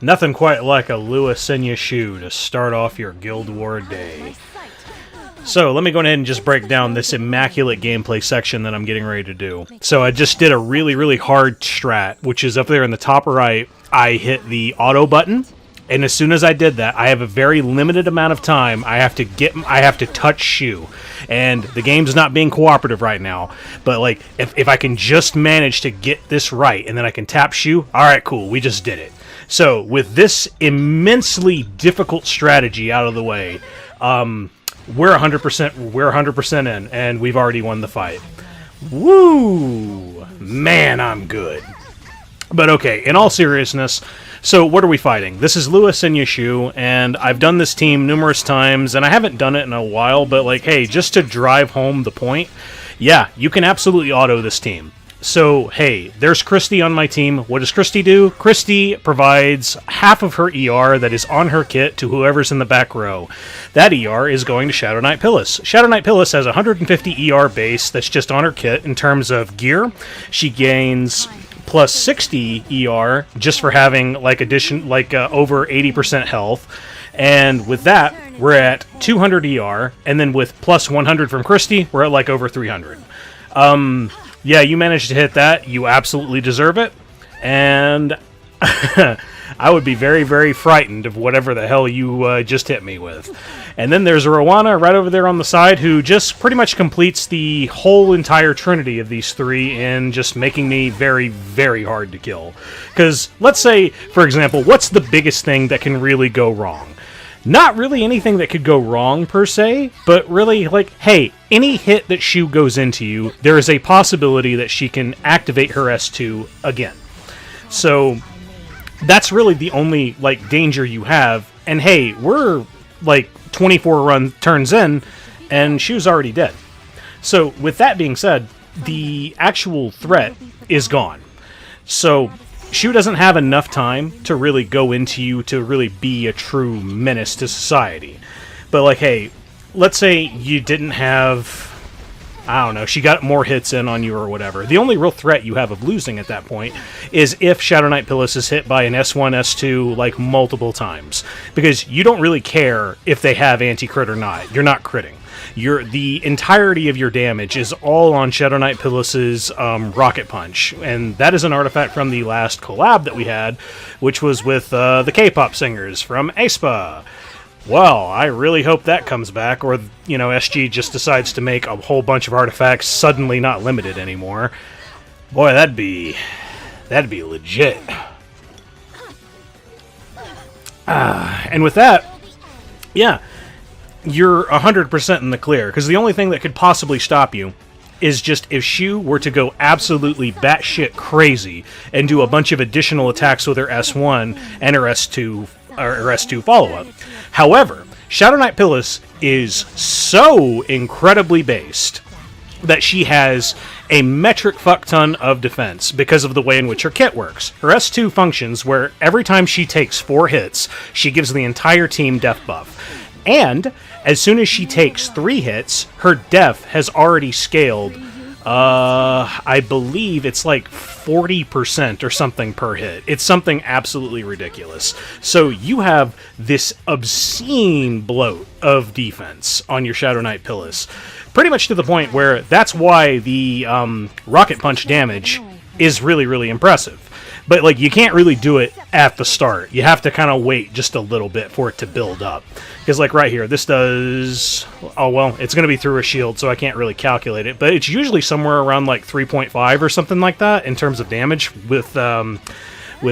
Nothing quite like a Senya shoe to start off your GuildWar day. So, let me go ahead and just break down this immaculate gameplay section that I'm getting ready to do. So, I just did a really, really hard strat, which is up there in the top right. I hit the auto button, and as soon as I did that, I have a very limited amount of time. I have to touch shoe. And the game's not being cooperative right now. But, like, if I can just manage to get this right, and then I can tap shoe, alright, cool, we just did it. So, with this immensely difficult strategy out of the way, we're 100% in, and we've already won the fight. Woo! Man, I'm good. But okay, in all seriousness, so what are we fighting? This is Senya Choux, and I've done this team numerous times, and I haven't done it in a while, but like, hey, just to drive home the point, yeah, you can absolutely auto this team. So, hey, there's Christy on my team. What does Christy do? Christy provides half of her ER that is on her kit to whoever's in the back row. That ER is going to Shadow Knight Pyllis. Shadow Knight Pyllis has 150 ER base that's just on her kit in terms of gear. She gains plus 60 ER just for having over 80% health. And with that, we're at 200 ER, and then with plus 100 from Christy, we're at like over 300. Yeah, you managed to hit that. You absolutely deserve it. And I would be very, very frightened of whatever the hell you just hit me with. And then there's Roana right over there on the side who just pretty much completes the whole entire trinity of these three in just making me very, very hard to kill. Because let's say, for example, what's the biggest thing that can really go wrong? Not really anything that could go wrong, per se, but really, like, hey, any hit that Choux goes into you, there is a possibility that she can activate her S2 again. So, that's really the only, like, danger you have. And hey, we're, like, 24 turns in, and Choux's already dead. So, with that being said, the actual threat is gone. So, Choux doesn't have enough time to really go into you to really be a true menace to society. But, like, hey, let's say you didn't have, I don't know, she got more hits in on you or whatever. The only real threat you have of losing at that point is if Shadow Knight Pyllis is hit by an S1, S2, like, multiple times. Because you don't really care if they have anti-crit or not. You're not critting. The entirety of your damage is all on Shadow Knight Pyllis's Rocket Punch, and that is an artifact from the last collab that we had, which was with the K-pop singers from aespa. Well, I really hope that comes back, or, you know, SG just decides to make a whole bunch of artifacts suddenly not limited anymore. Boy, that'd be legit. And with that, yeah, you're 100% in the clear, because the only thing that could possibly stop you is just if Choux were to go absolutely batshit crazy and do a bunch of additional attacks with her S1 and her S2 or her S2 follow-up. However, Shadow Knight Pyllis is so incredibly based that she has a metric fuck ton of defense because of the way in which her kit works. Her S2 functions where every time she takes 4 hits, she gives the entire team death buff. And as soon as she takes 3 hits, her death has already scaled. I believe it's like 40% or something per hit. It's something absolutely ridiculous. So you have this obscene bloat of defense on your Shadow Knight Pyllis. Pretty much to the point where that's why the Rocket Punch damage is really, really impressive. But, like, you can't really do it at the start. You have to kind of wait just a little bit for it to build up. Because, like, right here, this does... Oh, well, it's going to be through a shield, so I can't really calculate it. But it's usually somewhere around, like, 3.5 or something like that in terms of damage with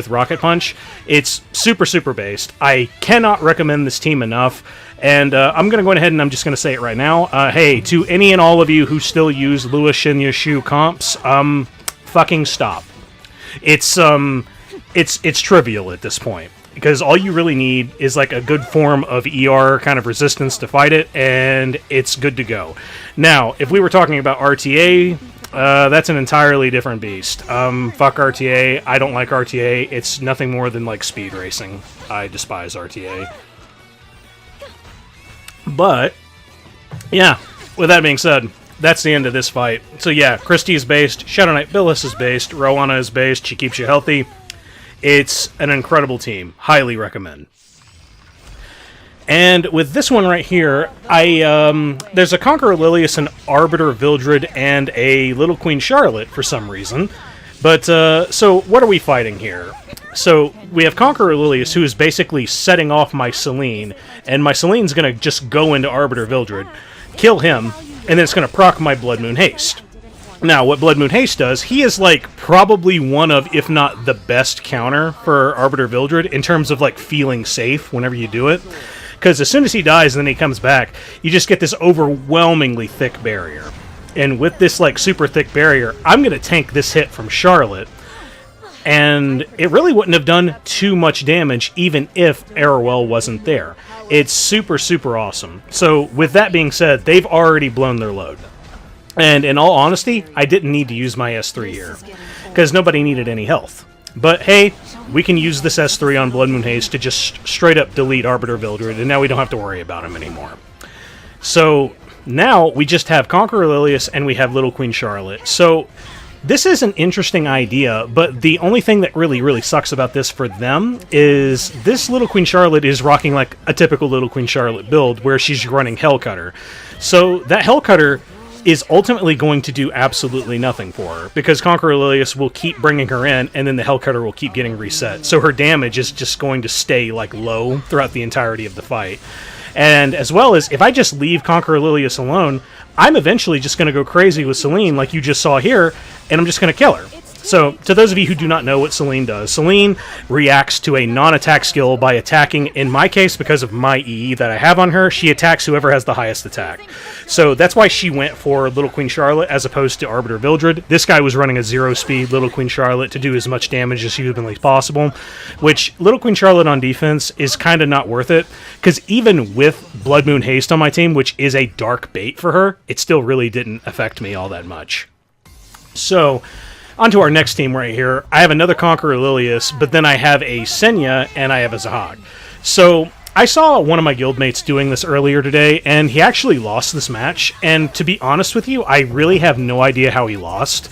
Rocket Punch. It's super, super based. I cannot recommend this team enough. And I'm going to go ahead and I'm just going to say it right now. Hey, to any and all of you who still use Senya Choux comps, fucking stop. It's trivial at this point, because all you really need is like a good form of ER kind of resistance to fight it, and it's good to go. Now, if we were talking about RTA, that's an entirely different beast. Fuck RTA. I don't like RTA. It's nothing more than like speed racing. I despise RTA. But, yeah, with that being said, that's the end of this fight. So yeah, Christy is based, Shadow Knight Pyllis is based, Roana is based, she keeps you healthy. It's an incredible team. Highly recommend. And with this one right here, there's a Conqueror Lilias, an Arbiter Vildred, and a Little Queen Charlotte for some reason. But, so what are we fighting here? So, we have Conqueror Lilias, who is basically setting off my Celine, and my Celine's going to just go into Arbiter Vildred, kill him, and then it's going to proc my Blood Moon Haste. Now, what Blood Moon Haste does, he is, like, probably one of, if not the best counter for Arbiter Vildred in terms of, like, feeling safe whenever you do it. Because as soon as he dies and then he comes back, you just get this overwhelmingly thick barrier. And with this, like, super thick barrier, I'm going to tank this hit from Charlotte. And it really wouldn't have done too much damage even if Arowell wasn't there. It's super, super awesome. So, with that being said, they've already blown their load. And in all honesty, I didn't need to use my S3 here, because nobody needed any health. But hey, we can use this S3 on Blood Moon Haste to just straight up delete Arbiter Vildred, and now we don't have to worry about him anymore. So now we just have Conqueror Lilias and we have Little Queen Charlotte. So this is an interesting idea, but the only thing that really, really sucks about this for them is this Little Queen Charlotte is rocking like a typical Little Queen Charlotte build where she's running Hellcutter. So that Hellcutter is ultimately going to do absolutely nothing for her, because Conqueror Lilias will keep bringing her in, and then the Hellcutter will keep getting reset. So her damage is just going to stay like low throughout the entirety of the fight. And as well as, if I just leave Conqueror Lilias alone, I'm eventually just going to go crazy with Celine, like you just saw here, and I'm just going to kill her. So, to those of you who do not know what Celine does, Celine reacts to a non-attack skill by attacking, in my case, because of my EE that I have on her, she attacks whoever has the highest attack. So that's why she went for Little Queen Charlotte as opposed to Arbiter Vildred. This guy was running a 0-speed Little Queen Charlotte to do as much damage as humanly possible, which Little Queen Charlotte on defense is kind of not worth it, because even with Blood Moon Haste on my team, which is a dark bait for her, it still really didn't affect me all that much. So, on to our next team right here. I have another Conqueror Lilias, but then I have a Senya and I have a Zahhak. So I saw one of my guildmates doing this earlier today, and he actually lost this match. And to be honest with you, I really have no idea how he lost.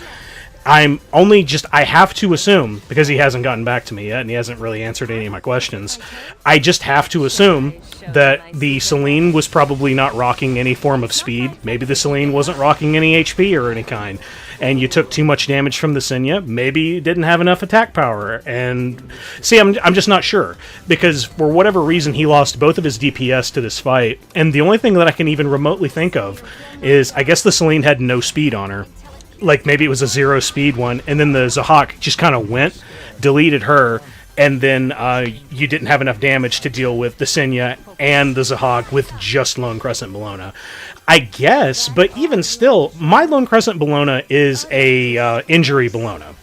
I have to assume, because he hasn't gotten back to me yet, and he hasn't really answered any of my questions, I just have to assume that the Celine was probably not rocking any form of speed. Maybe the Celine wasn't rocking any HP or any kind, and you took too much damage from the Senya. Maybe you didn't have enough attack power, and see, I'm just not sure, because for whatever reason, he lost both of his DPS to this fight, and the only thing that I can even remotely think of is, I guess the Celine had no speed on her. Like, maybe it was a 0-speed one, and then the Zahhak just kind of went, deleted her, and then you didn't have enough damage to deal with the Senya and the Zahhak with just Lone Crescent Bellona. I guess, but even still, my Lone Crescent Bellona is a injury Bellona.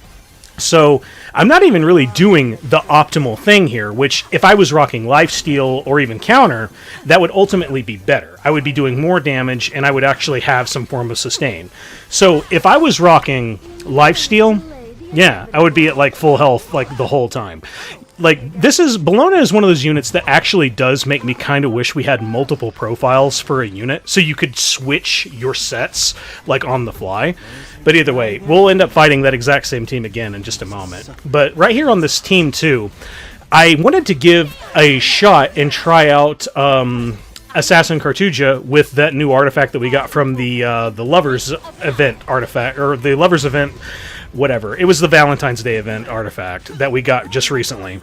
So, I'm not even really doing the optimal thing here, which, if I was rocking Lifesteal or even Counter, that would ultimately be better. I would be doing more damage, and I would actually have some form of sustain. So, if I was rocking Lifesteal, yeah, I would be at, like, full health, like, the whole time. Like, Bellona is one of those units that actually does make me kind of wish we had multiple profiles for a unit, so you could switch your sets, like, on the fly. But either way, we'll end up fighting that exact same team again in just a moment. But right here on this team, too, I wanted to give a shot and try out Assassin Cartuja with that new artifact that we got from the Lovers event artifact, or the Lovers event, whatever. It was the Valentine's Day event artifact that we got just recently.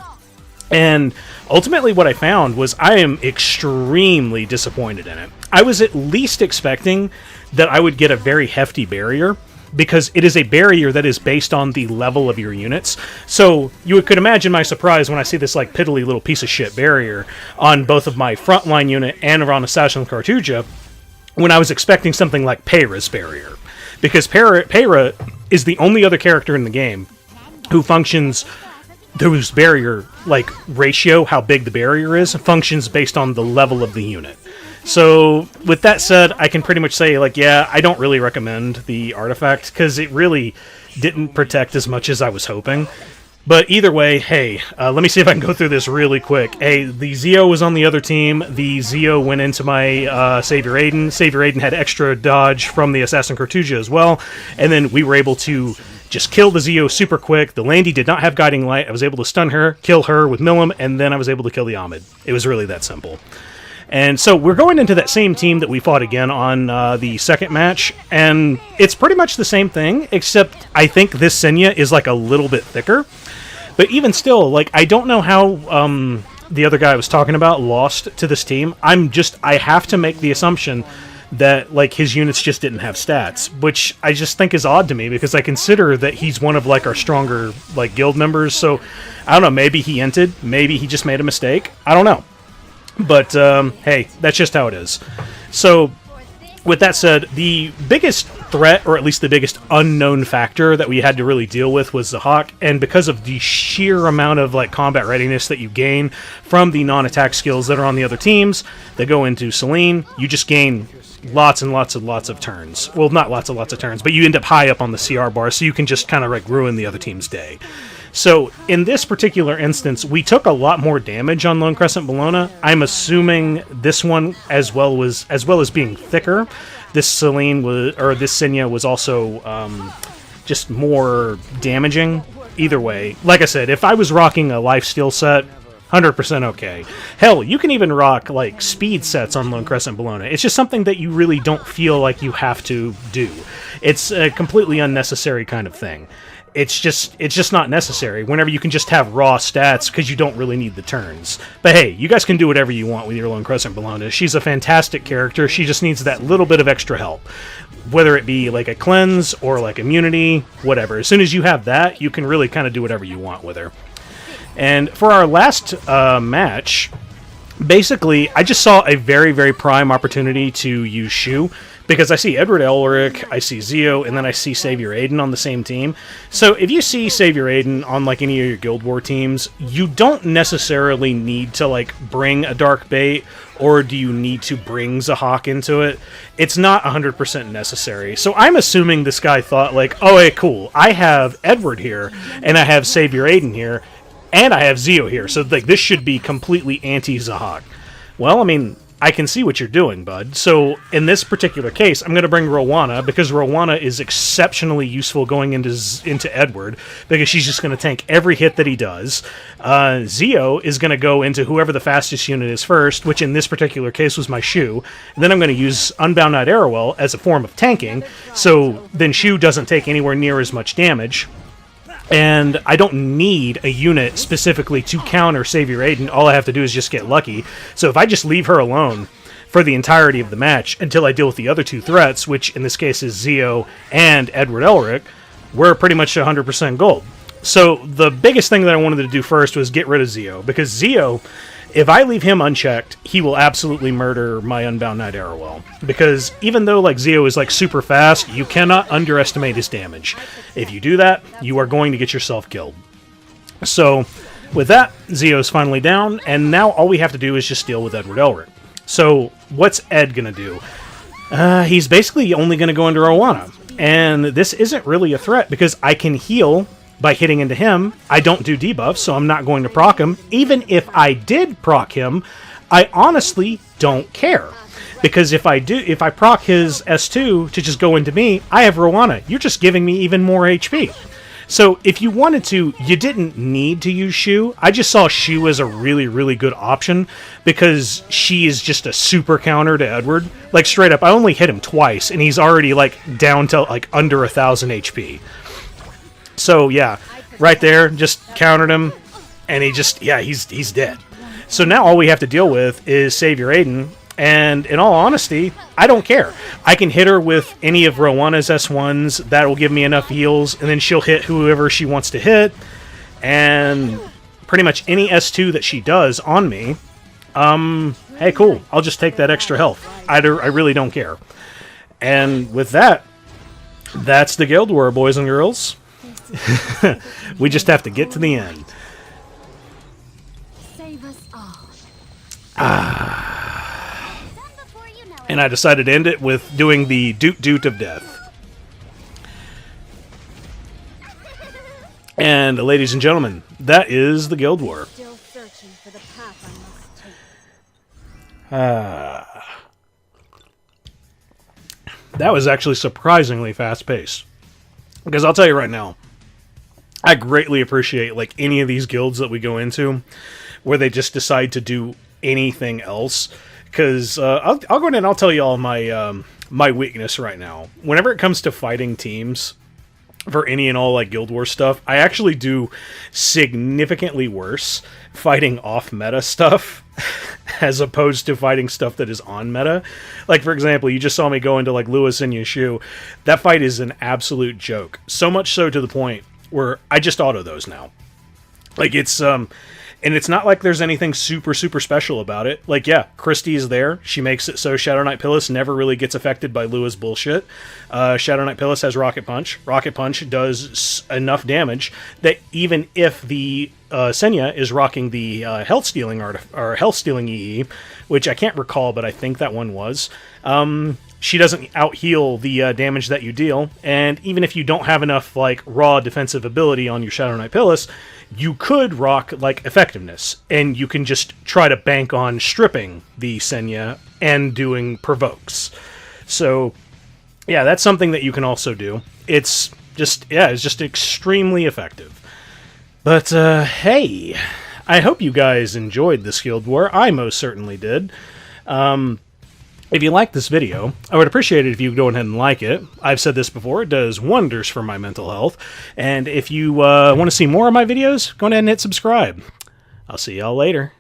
And ultimately what I found was I am extremely disappointed in it. I was at least expecting that I would get a very hefty barrier, because it is a barrier that is based on the level of your units. So you could imagine my surprise when I see this like piddly little piece of shit barrier on both of my frontline unit and on Assassin Cartuja, when I was expecting something like Peyra's barrier. Because Peyra is the only other character in the game who functions, whose barrier, like, ratio, how big the barrier is, functions based on the level of the unit. So, with that said, I can pretty much say, like, yeah, I don't really recommend the artifact, because it really didn't protect as much as I was hoping. But either way, hey, let me see if I can go through this really quick. Hey, the Zeo was on the other team. The Zeo went into my Savior Adin. Savior Adin had extra dodge from the Assassin Cartuja as well. And then we were able to just kill the Zio super quick. The Landy did not have Guiding Light. I was able to stun her, kill her with Milim, and then I was able to kill the Ahmed. It was really that simple. And so we're going into that same team that we fought again on the second match, and it's pretty much the same thing, except I think this Senya is like a little bit thicker. But even still, like, I don't know how the other guy I was talking about lost to this team. I have to make the assumption that, like, his units just didn't have stats, which I just think is odd to me, because I consider that he's one of, like, our stronger, like, guild members. So, I don't know, maybe he entered, maybe he just made a mistake. I don't know. But, hey, that's just how it is. So, with that said, the biggest threat, or at least the biggest unknown factor that we had to really deal with was Zahhak, and because of the sheer amount of, like, combat readiness that you gain from the non-attack skills that are on the other teams that go into Celine, you just gain lots and lots and lots of turns. Well, not lots and lots of turns, but you end up high up on the CR bar, so you can just kind of, like, ruin the other team's day. So, in this particular instance, we took a lot more damage on Lone Crescent Bellona. I'm assuming this one, as well as being thicker, this Celine was, or this Senya was also just more damaging. Either way, like I said, if I was rocking a lifesteal set, 100% okay. Hell, you can even rock, like, speed sets on Lone Crescent Bellona. It's just something that you really don't feel like you have to do. It's a completely unnecessary kind of thing. It's just not necessary whenever you can just have raw stats because you don't really need the turns. But hey, you guys can do whatever you want with your Lone Crescent Bellona. She's a fantastic character. She just needs that little bit of extra help. Whether it be like a cleanse or like immunity, whatever. As soon as you have that, you can really kind of do whatever you want with her. And for our last match, basically, I just saw a very, very prime opportunity to use Choux, because I see Edward Elric, I see Zio, and then I see Savior Adin on the same team. So if you see Savior Adin on, like, any of your Guild War teams, you don't necessarily need to, like, bring a Dark Bait, or do you need to bring Zahhak into it? It's not 100% necessary. So I'm assuming this guy thought, like, oh, hey, cool, I have Edward here, and I have Savior Adin here, and I have Zio here, so, like, this should be completely anti-Zahhak. Well, I mean, I can see what you're doing, bud. So, in this particular case, I'm going to bring Roana, because Roana is exceptionally useful going into Edward, because she's just going to tank every hit that he does. Zio is going to go into whoever the fastest unit is first, which in this particular case was my Choux. And then I'm going to use Unbound Knight Arowell as a form of tanking, so then Choux doesn't take anywhere near as much damage. And I don't need a unit specifically to counter Savior Adin. All I have to do is just get lucky. So if I just leave her alone for the entirety of the match until I deal with the other two threats, which in this case is Zio and Edward Elric, we're pretty much 100% gold. So the biggest thing that I wanted to do first was get rid of Zio, because Zio, if I leave him unchecked, he will absolutely murder my Unbound Knight Arowell. Because even though, like, Zio is, like, super fast, you cannot underestimate his damage. If you do that, you are going to get yourself killed. So, with that, Zio's finally down, and now all we have to do is just deal with Edward Elric. So, what's Ed gonna do? He's basically only gonna go into Roana. And this isn't really a threat, because I can heal by hitting into him. I don't do debuffs, so I'm not going to proc him. Even if I did proc him, I honestly don't care. Because if I proc his S2 to just go into me, I have Roana. You're just giving me even more HP. So if you wanted to, you didn't need to use Choux. I just saw Choux as a really, really good option, because she is just a super counter to Edward. Like, straight up, I only hit him twice, and he's already, like, down to, like, under 1,000 HP. So, yeah, right there, just countered him, and he's dead. So now all we have to deal with is Savior Adin, and in all honesty, I don't care. I can hit her with any of Roana's S1s, that will give me enough heals, and then she'll hit whoever she wants to hit, and pretty much any S2 that she does on me, hey, cool, I'll just take that extra health. I really don't care. And with that, that's the Guild War, boys and girls. We just have to get to the end. Save us all. And I decided to end it with doing the doot of death. And ladies and gentlemen, that is the Guild War. Still searching for the path I must take. That was actually surprisingly fast paced. Because I'll tell you right now, I greatly appreciate like any of these guilds that we go into where they just decide to do anything else. Because I'll go ahead and I'll tell you all my my weakness right now. Whenever it comes to fighting teams for any and all like Guild War stuff, I actually do significantly worse fighting off meta stuff as opposed to fighting stuff that is on meta. Like for example, you just saw me go into like Lewis and Yeshu. That fight is an absolute joke. So much so to the point where I just auto those now. Like it's and it's not like there's anything super special about it. Like yeah, Christy is there. She makes it so Shadow Knight Pyllis never really gets affected by Lua's bullshit. Shadow Knight Pyllis has Rocket Punch. Rocket Punch does enough damage that even if the Senya is rocking the health stealing or health stealing EE, which I can't recall, but I think that one was. She doesn't out-heal the damage that you deal, and even if you don't have enough like raw defensive ability on your Shadow Knight Pyllis, you could rock like effectiveness, and you can just try to bank on stripping the Senya and doing provokes. So yeah, that's something that you can also do. It's just extremely effective. But hey, I hope you guys enjoyed this Guild War. I most certainly did. If you like this video, I would appreciate it if you go ahead and like it. I've said this before, it does wonders for my mental health. And if you want to see more of my videos, go ahead and hit subscribe. I'll see y'all later.